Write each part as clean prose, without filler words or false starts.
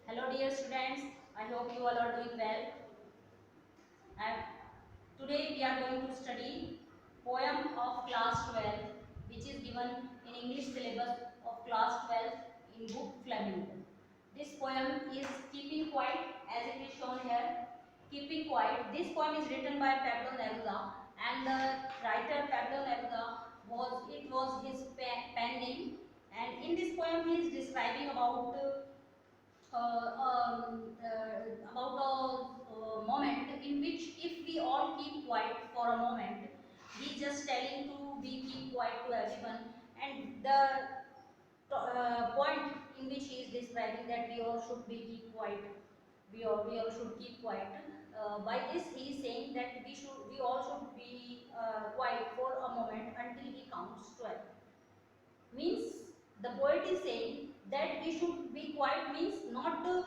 Hello dear students, I hope you all are doing well. And today we are going to study poem of class 12 which is given in English syllabus of class 12 in book Flamingo. This poem is Keeping Quiet as it is shown here. Keeping Quiet. This poem is written by Pablo Neruda and the writer Pablo Neruda was his pen name, and in this poem he is describing about a moment in which if we all keep quiet for a moment, he just telling to be keep quiet to everyone, and the point in which he is describing that we all should be keep quiet, we all should keep quiet. By this he is saying that we all should be quiet for a moment until he counts 12. Means the poet is saying that we should be quiet means not to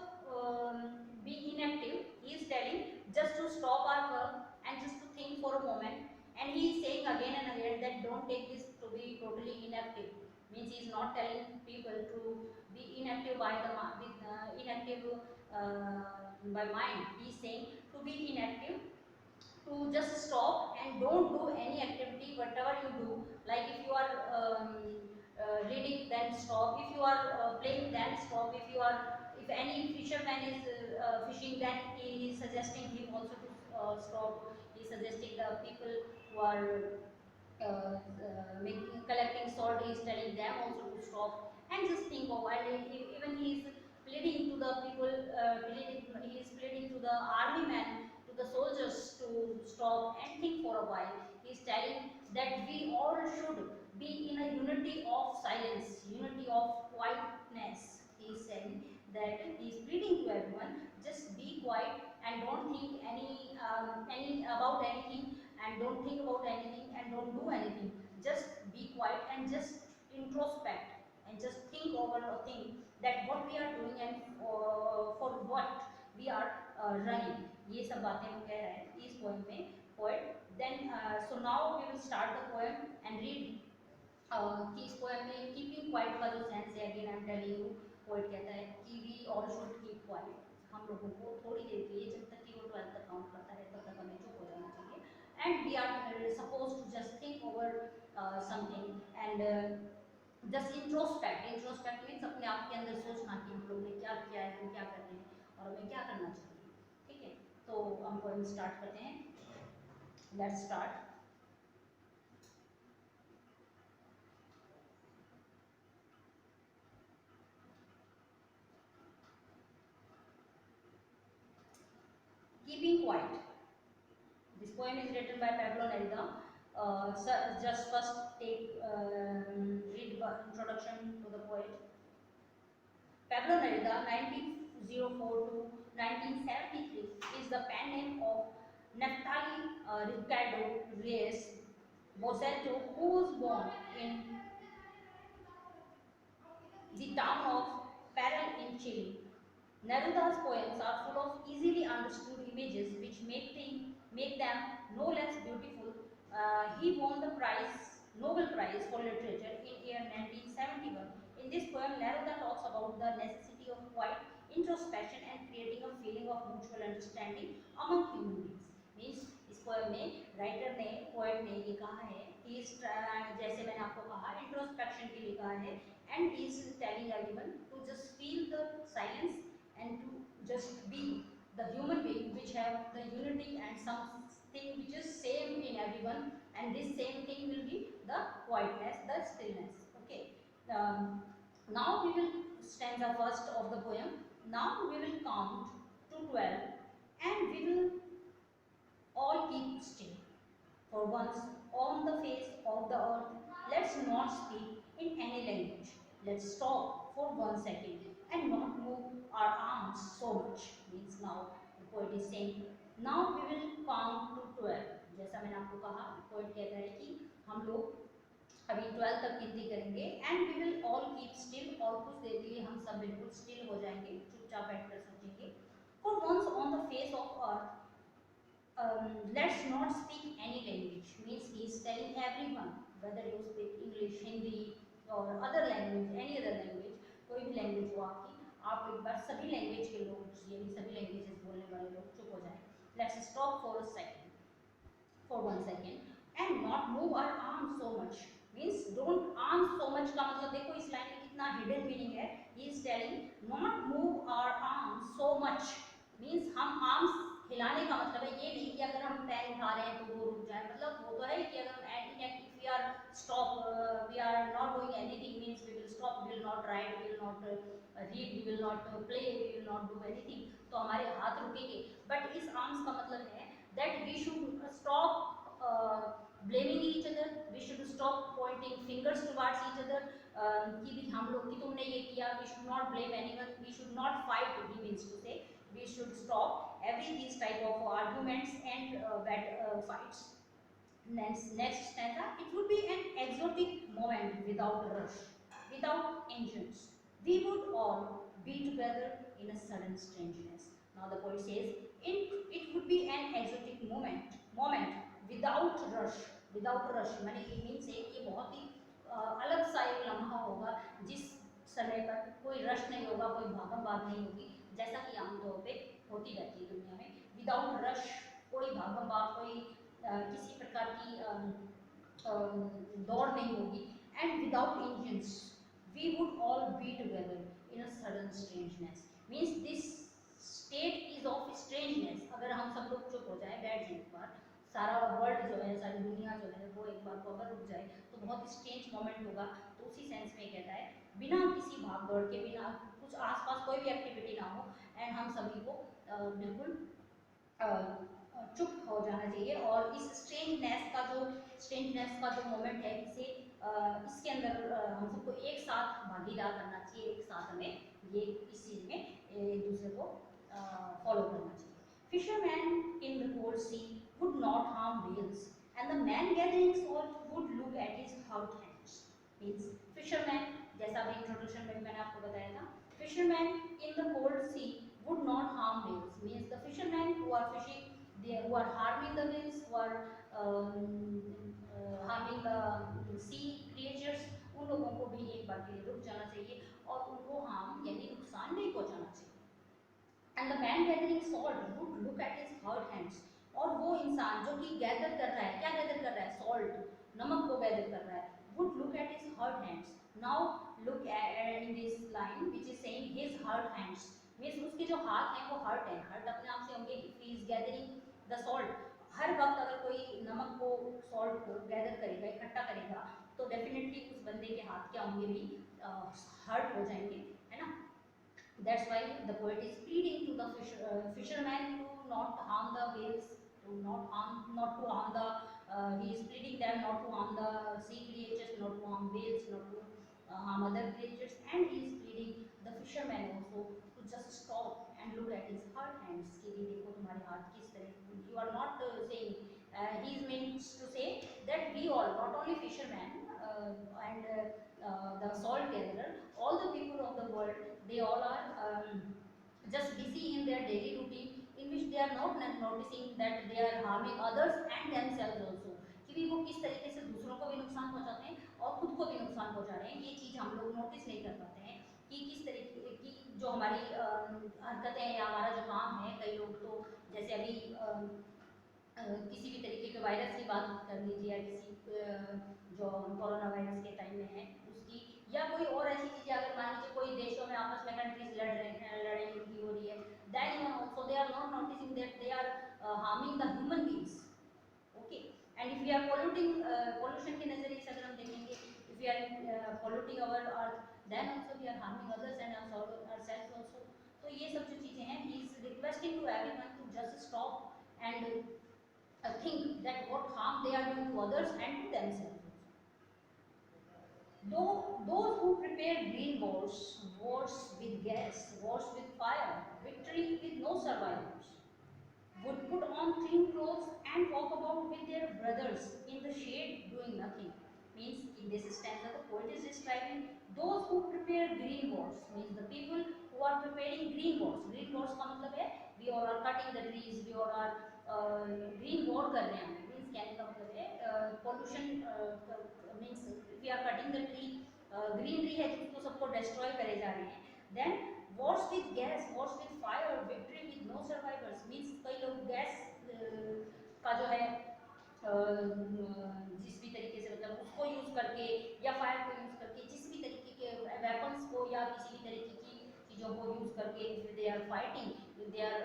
be inactive. He is telling just to stop our work and just to think for a moment, and he is saying again and again that don't take this to be totally inactive. Means he is not telling people to be inactive by inactive by mind. He is saying to be inactive, to just stop and don't do any activity whatever you do, like if you are reading, then stop. If you are playing, then stop. If any fisherman is fishing, then he is suggesting him also to stop. He is suggesting the people who are collecting salt, he is telling them also to stop and just think of. And even he is pleading to the people, he is pleading to the army men, to the soldiers to stop and think for a while. He is telling that we all should be in a unity of silence, unity of quietness. He is saying that he is pleading to everyone, just be quiet and don't think any about anything, and don't think about anything and don't do anything. Just be quiet and just introspect and just think over a thing that what we are doing and for what we are running. ये सब बातें वो कह रहा है इस poem में poet. Then so now we will start the poem and read कि इस पोएम में कीपिंग क्वाइट का जो सेंस है, again I am telling you. Poet कहता है कि we all should keep quiet. हम लोगों को थोड़ी देर के लिए, जब तक कि वो 12 तक काउंट करता है तब तक हमें चुप हो जाना चाहिए. And we are suppose to just think over something and just introspect means अपने आप के अंदर सोचना कि हम लोग ने क्या किया है, हम क्या कर रहे हैं और हमें क्या करना चाहिए. ठीक है, तो हम पोएम स्टार्ट करते हैं. Let's start. Keeping Quiet. This poem is written by Pablo Neruda. So just first read the introduction to the poet. Pablo Neruda, 1904 to 1973, is the pen name of Naftali Ricardo Reyes Boceto, who was born in the town of Parral in Chile. Neruda's poems are full of easily understood images which make them no less beautiful. He won the Nobel Prize for Literature in year 1971. In this poem, Neruda talks about the necessity of quiet introspection and creating a feeling of mutual understanding among human beings. Means इस poem में writer ने, poet ने ये कहा है कि जैसे मैंने आपको कहा इंट्रोस्पेक्शन के लिए कहा है, and he is telling everyone to just feel the silence and to just be the human being which have the unity and something which is same in everyone, and this same thing will be the quietness, the stillness. Okay, now we will stanza first of the poem. Now we will count to 12 and we will all keep still for once on the face of the earth. Let's not speak in any language. Let's stop for 1 second and not move our arms so much. Means now the poet is saying, now we will count to 12. जैसा मैंने आपको कहा, poet कहता है कि हम लोग अभी 12 तक गिनती करेंगे and we will all keep still. और कुछ देर के लिए हम सब बिल्कुल still हो जाएंगे, चुपचाप बैठकर सोचेंगे. For once on the face of earth, let's not speak any language. Means he is telling everyone, whether you speak English, Hindi or other language, any other language, कोई भी language हो आपकी, आप एक बार सभी लैंग्वेज के लोग यानी सभी लैंग्वेजेस बोलने वाले लोग चुप हो जाएं. Let's stop for a second, for 1 second and not move our arms so much. Means don't arms so much का मतलब देखो इस लाइन में कितना hidden meaning है. He is telling not move our arms so much. Means हम arms हिलाने का मतलब है ये नहीं कि अगर हम पैर उठा रहे हैं तो वो रुक जाए. मतलब वो तो है कि अगर हम if we are stop we are not doing anything means we will stop, we will not write, we will not read, we will not play, we will not do anything. तो हमारे हाथ रुकेंगे. But इस arms का मतलब है that we should stop blaming each other, we should stop pointing fingers towards each other कि भी हम लोग कि तुमने ये किया. We should not blame anyone, we should not fight, he means to say we should stop every these type of arguments and bad fights. Next stanza, it would be an exotic moment without rush, without engines, we would all be together in a sudden strangeness. Now the poet says it would be an exotic moment without rush. Without rush मैंने ये mean से ये बहुत ही अलग सा एक लम्हा होगा जिस समय पर कोई रश नहीं होगा, कोई भागम भाग नहीं होगी जैसा कि आमतौर पे होती रहती है दुनिया में. विदाउट रश, कोई भागम भाग, कोई किसी प्रकार की दौड़ नहीं होगी. And without engines we would all be together in a sudden strangeness. Means this state is of strangeness. अगर हम सब लोग चुप हो जाए, बैठ जाए, एक बार सारा वर्ल्ड जो है, सारी दुनिया जो है वो एक बार को अगर रुक जाए तो बहुत स्ट्रेंज मोमेंट होगा. तो उसी सेंस में कहता है बिना किसी भाग दौड़ के, बिना कुछ आसपास कोई भी एक्टिविटी ना हो एंड हम सभी को बिल्कुल चुप हो जाना चाहिए. और इस स्ट्रेंजनेस का जो मोमेंट है इसे इसके अंदर हम सबको एक साथ भागीदार करना चाहिए. एक साथ हमें ये इस चीज़ में एक दूसरे को फॉलो करना चाहिए. Fishermen in the cold sea would not harm whales, and the man gathering salt would look at his hurt hands. Means fishermen, जैसा अभी इंट्रोडक्शन में मैंने आपको बताया था, fishermen in the cold sea would not harm whales. Means the fishermen who are fishing, who are harming the whales, who are harming the sea creatures, उन लोगों को भी एक बार के लिए रुक जाना चाहिए और उनको हार्म यानी नुकसान नहीं पहुंचाना चाहिए. And the man gathering salt would look at his hurt hands. और वो इंसान जो कि गैदर कर रहा है, क्या गैदर कर रहा है? सॉल्ट, नमक को गैदर कर रहा है. Would look at his hurt hands. Now look in this line which is saying his hurt hands. Means उसके जो हाथ हैं वो हर्ट है. हर्ट अपने आप से होंगे. If he is gathering the salt, हर वक्त अगर कोई नमक को, सॉल्ट को गैदर करेगा, इकट्ठा करेगा, तो डेफिनेटली उस बंदे के हाथ क्या होंगे भी हर्ट हो जाएंगे, है ना. That's why the poet is pleading to the fisherman to not harm the whales, not to harm the. He is pleading them not to harm the sea creatures, not to harm whales, not to harm other creatures, and he is pleading the fisherman also to just stop and look at his hurt hands. कि भी देखो तुम्हारे हाथ किस तरह. You are not saying. He is meant to say that we all, not only fishermen and the salt gatherer, all the people of the world, they all are just busy in their daily routine in which they are not noticing that they are harming others and themselves also. कि भी वो किस तरीके से दूसरों को भी नुकसान पहुंचाते हैं और खुद को भी नुकसान पहुंचा रहे हैं. ये चीज़ हम लोग नोटिस नहीं कर पाते हैं कि किस तरीके की जो हमारी हरकतें या हमारा जो काम है. कई लोग तो जैसे अभी किसी भी तरीके के वायरस की बात कर लीजिए या किसी जो कोरोना वायरस के टाइम में है उसकी, या कोई और ऐसी चीज़ें अगर मान लीजिए कोई देशों में आपस में कंट्रीज लड़ रहे हैं, लड़ाई उनकी हो रही है, then also they are not noticing that they are harming the human beings. Okay. And if we are pollution के नजरिए से अगर हम देखेंगे, if we are polluting our earth, then also we are harming others and ourselves also. तो ये सब जो चीज़ें हैं, he is requesting to everyone to just stop and think that what harm they are doing to others and to themselves. Those who prepare green wars, wars with gas, wars with fire, victory with no survivors, would put on clean clothes and walk about with their brothers in the shade doing nothing. Means in this stanza the poet is describing those who prepare green wars. Means the people who are preparing green wars. Green wars का मतलब है we all are cutting the trees, we all are green war कर रहे हैं. Means कहने का मतलब है pollution. Means we are cutting the tree, greenery है जिसको सबको डिस्ट्रॉय करे जा रहे हैं. Then wars with gas, wars with fire, victory with no survivors means कई लोग गैस का जो है जिस भी तरीके से मतलब उसको यूज करके या फायर को यूज करके जिस भी तरीके के वेपन्स को या किसी भी तरीके की चीजों को यूज करके they are fighting, they are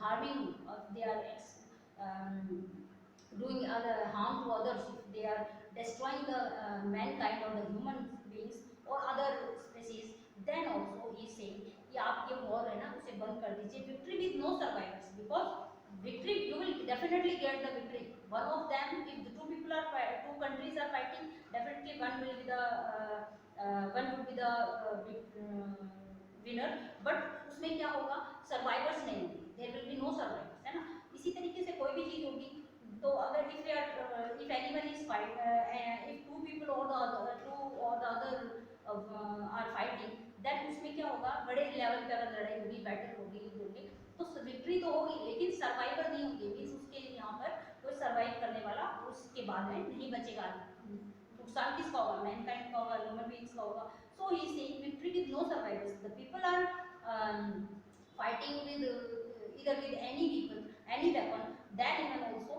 harming, they are doing other harm to others, if they are destroying the mankind or the human beings or other species, then also he is saying कि आप ये war है ना उसे बंद कर दीजिए. Victory with no survivors, because victory you will definitely get the victory. One of them, if the two countries are fighting, definitely one will be the one would be the winner. But उसमें क्या होगा, survivors नहीं होंगे, there will be no survivors, है ना. इसी तरीके से कोई भी चीज होगी तो अगर if anyone is fight, if two people or the other are fighting, then उसमें क्या होगा, बड़े लेवल पे अगर लड़ाई होगी, बैटल होगी, होगी तो विक्ट्री तो होगी लेकिन सर्वाइवर नहीं होगी. मीन्स उसके यहाँ पर कोई सर्वाइव करने वाला उसके बाद में नहीं बचेगा. नुकसान किसका होगा, मैनकाइंड का होगा, ह्यूमन बीइंग्स का होगा. So he is saying victory with no survivors. The people are fighting with either with any people, any weapon, then even also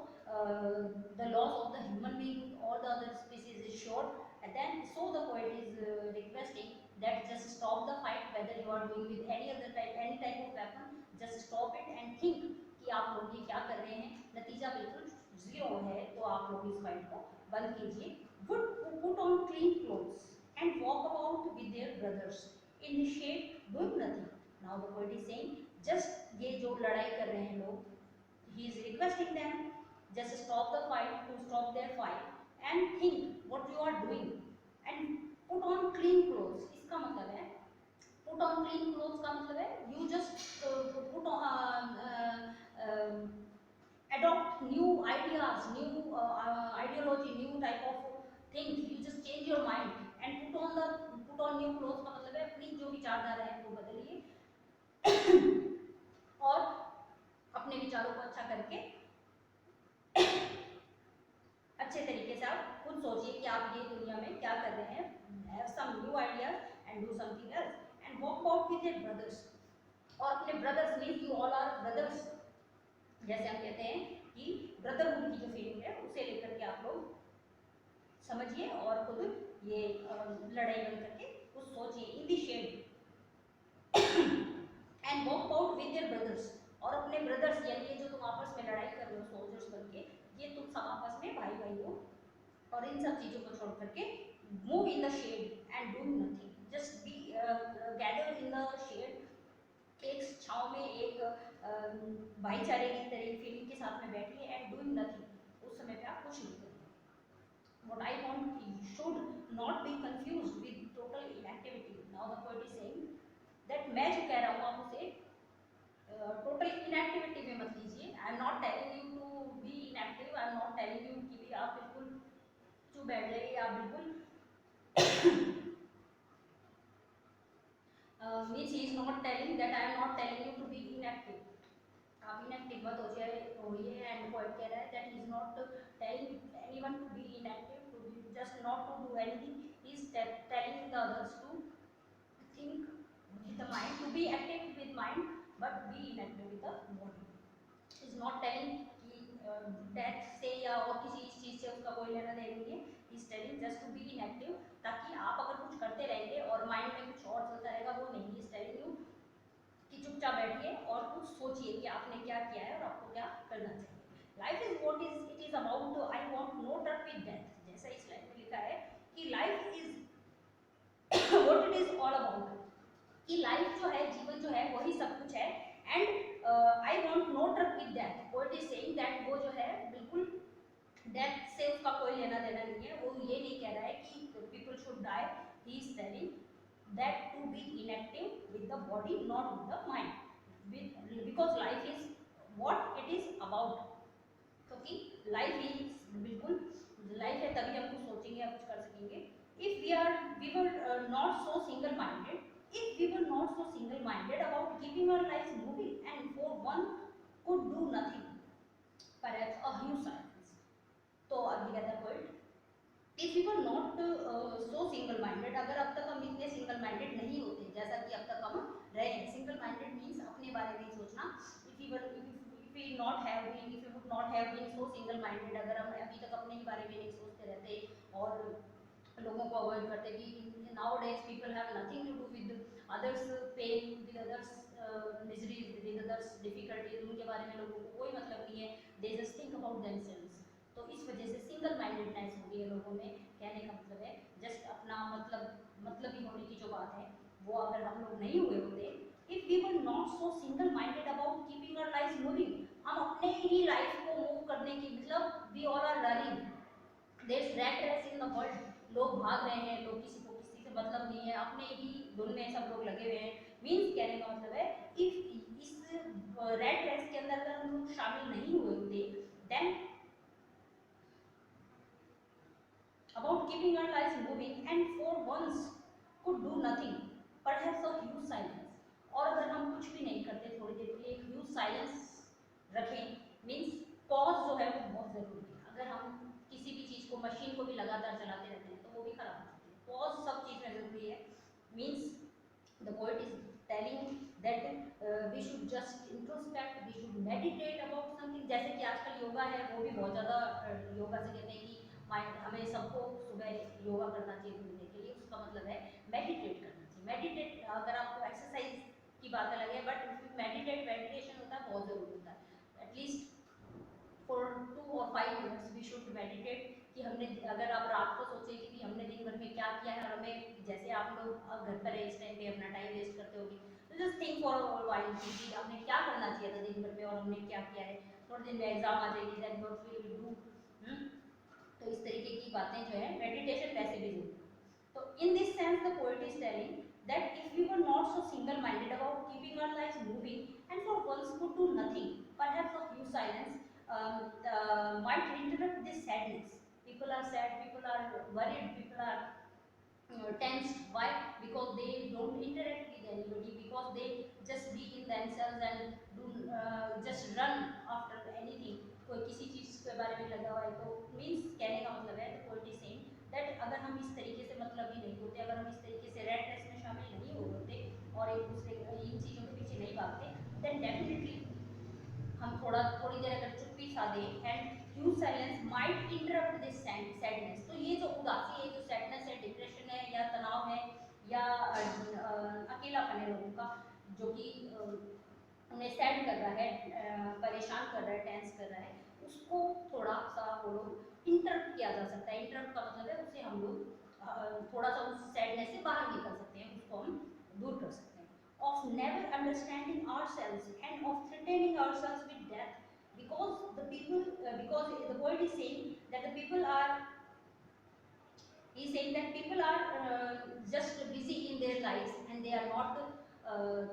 the loss of the human being or the other species is sure. And then so the poet is requesting that just stop the fight, whether you are doing with any type of weapon, just stop it and think कि आप लोग ये क्या कर रहे हैं. नतीजा बिल्कुल जीरो है, तो आप लोग इस फाइट को बंद कीजिए. Put on clean clothes and walk about with their brothers in the shade doing nothing. Now the poet is saying just ये जो लड़ाई कर रहे हैं लोग, he is requesting them just stop the fight, to stop their fight and think what you are doing and put on clean clothes. इसका मतलब है put on clean clothes का मतलब है you just put on adopt new ideas, new ideology, new type of things. You just change your mind and put on new clothes का मतलब है अपनी जो विचारधारा है वो बदलिए और अपने विचारों को अच्छा करके अच्छे तरीके से आप खुद सोचिए कि आप ये दुनिया में क्या कर रहे हैं. Have some new ideas and do something else and walk out with your brothers. और अपने brothers means you all are brothers. जैसे हम कहते हैं कि ब्रदरहुड की जो फीलिंग है उसे लेकर के आप लोग समझिए और खुद ये लड़ाई बन करके कुछ सोचिए. In the shade and walk out with your brothers. और अपने ब्रदर्स यानी ये जो तुम आपस में लड़ाई कर रहे हो सोल्जर्स बन के, ये तुम सब आपस में भाई भाई हो. और इन सब चीज़ों को छोड़ करके move in the shade and do nothing. Just be gather in the shade. एक छाँव में एक भाईचारे की तरह फीलिंग के साथ में बैठिए एंड डूइंग नथिंग. उस समय पे आप कुछ नहीं करिए. What I want, you should not be confused with total inactivity. Now the poet is saying that मैं जो कह रहा हूँ आप उसे टोटल इनएक्टिविटी में मत लीजिए. I am not telling you to be inactive. I am not telling you कि भी आप बिल्कुल चुप बैठ जाइए या बिल्कुल means he is not telling that I am not telling you to be inactive. आप इनएक्टिव मत होइए. एंड पोएट कह रहा है that he is not telling anyone to be inactive, to be just not to do anything. He is telling the others to think with the mind, to be active with mind but be inactive with the body. Is not telling कि death से या और किसी चीज़ से उसका कोई लेना देना नहीं है. Is telling just to be inactive, ताकि आप अगर कुछ करते रहेंगे और माइंड में कुछ और चलता रहेगा वो नहीं. Is telling you कि चुपचाप बैठिए और कुछ सोचिए कि आपने क्या किया है और आपको क्या करना चाहिए. Life is what is it is about. I want no touch with death. जैसा इस लाइन में लिखा है कि life is what it is all about. कि लाइफ जो है, जीवन जो है वही सब कुछ है. And I want no truck with death. Poet is saying that वो जो है बिल्कुल डेथ से उसका कोई लेना देना नहीं है. वो ये नहीं कह रहा है कि people should die. He is telling that to be inactive with the body not with the mind, because life is what it is about. क्योंकि लाइफ इज बिल्कुल लाइफ है तभी हम कुछ सोचेंगे या कुछ कर सकेंगे. If we were not so single-minded, if we were not so single-minded about keeping our lives moving, and for one could do nothing, perhaps a huge silence. तो आगे कहता है poet, if we were not so single-minded, अगर अब तक हम इतने single-minded नहीं होते जैसा कि अब तक हम रहे सोचना, if we not have been, if we would not have been so single minded, अगर हम अभी तक अपने ही बारे में नहीं सोचते रहते और लोगों को अवॉइड करते कि nowadays people have nothing to do with others pain, with others miseries, with others difficulties, उनके बारे में लोगों को कोई मतलब नहीं है, they just think about themselves। तो इस वजह से सिंगल माइंडेडनेस हो गई है लोगों में। कहने का मतलब है जस्ट अपना मतलब ही होने की जो बात है वो अगर हम लोग नहीं हुए होते, if we were not so single minded about keeping our life moving, हम अपने ही लाइफ को मूव करने की मतलब we all are running, there is rat race in the world, लोग भाग रहे हैं, लोग किसी को किसी से मतलब नहीं है, अपने ही धुन में सब लोग लगे हुए हैं। मीन्स कहने का मतलब है इफ इस रैट रेस के अंदर अगर हम लोग शामिल नहीं हुए होते, then about keeping our lives moving and for once could do nothing, perhaps a huge silence, और अगर हम कुछ भी नहीं करते थोड़ी देर के लिए एक ह्यूज साइलेंस रखें, मीन्स पॉज जो है वो बहुत ज़रूरी है। अगर हम किसी भी चीज़ को, मशीन को भी लगातार चलाते रहते हैं तो वो भी खराब हो जाती है, पॉज सब चीज़ में ज़रूरी है। Means the poet is telling that we should just introspect, we should meditate about something, जैसे कि आजकल योगा है वो भी बहुत ज़्यादा योगा से कहते हैं कि माइंड, हमें सबको सुबह योगा करना चाहिए घूमने के लिए, उसका मतलब है मेडिटेट करना चाहिए। मेडिटेट अगर आपको एक्सरसाइज की बात अलग है, बट मेडिटेशन होता है बहुत ज़रूरी होता है। एटलीस्ट फॉर 2 और 5 मिनट्स वी शुड मेडिटेट, कि हमने, अगर आप रात को सोचें कि हमने दिन भर में क्या किया है, और हमें जैसे आप लोग घर पर इस टाइम पे अपना टाइम वेस्ट करते होगी, तो just think for a while कि हमने क्या करना चाहिए था दिन भर में और हमने क्या किया है। थोड़े दिन में एग्जाम आ जाएगी, then what will we do. तो इस तरीके की बातें जो है मेडिटेशन वैसे भी जरूरी है। तो in this sense the poet is telling that if we were not so single minded about keeping our life moving and for once could do nothing, perhaps a few silence might interrupt this sadness. People are sad, people are worried, people are tensed. Why? Because they don't interact with anybody, because they just be in themselves and do just run after anything, कोई किसी चीज़ के बारे में लगा हुआ है। तो means कहने का मतलब है पोएट इज सेइंग दैट अगर हम इस तरीके से मतलब ही नहीं होते, अगर हम इस तरीके से रैट रेस में शामिल नहीं होते और एक दूसरे इन चीज़ों के पीछे नहीं भागते, देन डेफिनेटली हम थोड़ी देर अगर चुप्पी सा दें, and huge silence might interrupt this sadness. तो ये जो उदासी है, जो सैडनेस है, डिप्रेशन है या तनाव है या अकेलापन है लोगों का, जो कि उन्हें सैड कर रहा है, परेशान कर रहा है, टेंस कर रहा है, उसको थोड़ा सा वो लोग इंटरप्ट किया जा सकता है। इंटरप्ट का मतलब है उससे हम लोग थोड़ा सा उस सैडनेस से बाहर निकल सकते हैं, उसको हम दूर कर सकते हैं। Of never understanding ourselves and of threatening ourselves with death, because because the poet is saying that the people are, he is saying that people are just busy in their lives and they are not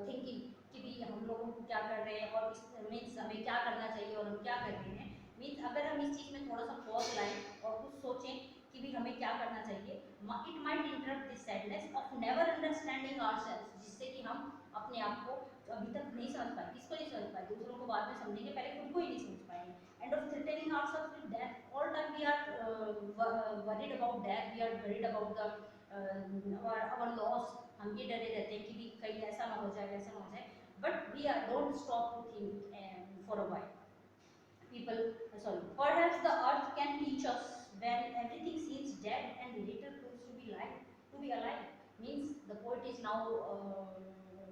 thinking कि भी हम लोगों को क्या कर रहे हैं और इस मीन्स हमें क्या करना चाहिए और हम क्या कर रहे हैं। मीन्स अगर हम इस चीज़ में थोड़ा सा पॉज लाएं और कुछ सोचें कि भी हमें क्या करना चाहिए, it might interrupt this sadness of never understanding ourselves, जिससे कि हम अपने आप को अभी तक नहीं समझ पाए, किसको नहीं समझ पाए, दूसरों को बाद में समझेंगे, पहले खुद को ही नहीं समझ पाएंगे। And of threatening ourselves with death, all time we are worried about death, we are worried about the our loss, हम ये डरे रहते हैं कि भी कहीं ऐसा ना हो जाए, वैसा ना हो जाए, but we are don't stop to think for a while. People, perhaps the earth can teach us when everything seems dead and later proves to be alive. Means the poet is now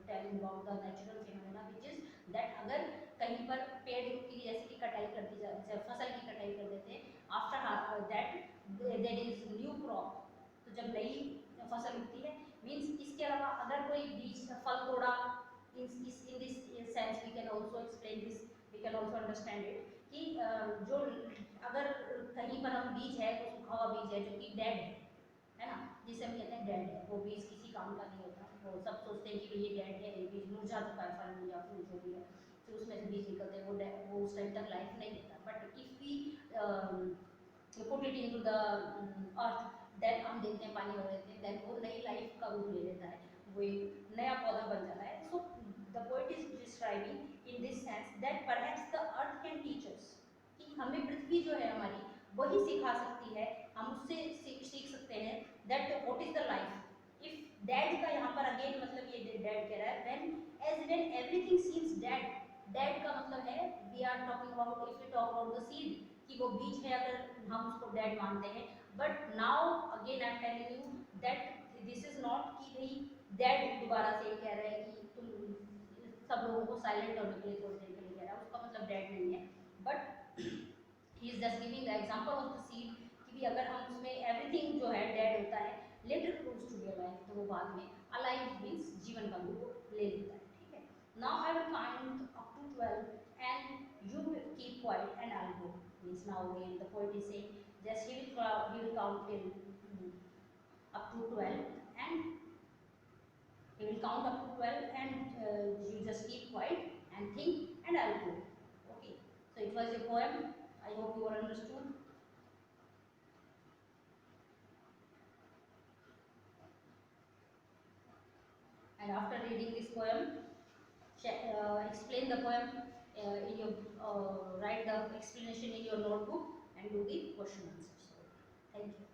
telling about the natural phenomena, which is that अगर कहीं पर पेड़ की जैसे कि कटाई कर दी जाए, फसल की कटाई कर देते हैं, after that there is new crop, तो जब नई फसल उगती है, मीन्स इसके अलावा अगर कोई बीज फल तोड़ा, in this sense we can also explain this, we can also understand it कि जो अगर कहीं पर हम बीज है तो सूखा हुआ बीज है जो कि डेड है ना, जिसे हम कहते हैं डेड है, वो बीज किसी काम का नहीं होता, वो सब सोचते हैं कि ये डेड है, ये बीज मुरझा चुका है, फल या फूल जो भी है, फिर उसमें से बीज निकलते हैं, वो उस टाइम तक लाइफ नहीं देता। But if we put it into the earth, then हम देखते हैं पानी हो देते हैं, देन वो नई लाइफ का रूप ले लेता है, वो एक नया पौधा बन जाता है। So the poet is describing in this sense that perhaps the earth can teach us, कि हमें पृथ्वी जो है हमारी वही सिखा सकती है, हम उससे सीख सकते हैं that what is the life. If dead का यहाँ पर अगेन मतलब ये डेड कह रहा है, when everything seems dead, dead का मतलब है, we are talking about, if we talk about the seed कि वो बीज है, अगर हम उसको डेड मानते हैं, but now again I am telling you that this is not कि भाई डेड दोबारा से कह रहे हैं कि तुम सब लोगों को साइलेंट होने के लिए, थोड़ी देर के लिए कह रहा है, उसका मतलब डेड नहीं है, but he is just giving the example of the seed कि भी अगर हम उसमें एवरीथिंग जो है डेड होता है, later proves to be alive, तो वो बाद में अलाइव मीन्स जीवन का रूप ले लेता है, ठीक है। Now I will count up to 12 and you will keep quiet and I will go, means now again the poet is saying just he will count till up to 12 and he will count up to 12 and you just keep quiet and think and I will go. Okay, so it was a poem. I hope you all understood. And after reading this poem, explain the poem in your write the explanation in your notebook and do the question answers. Thank you.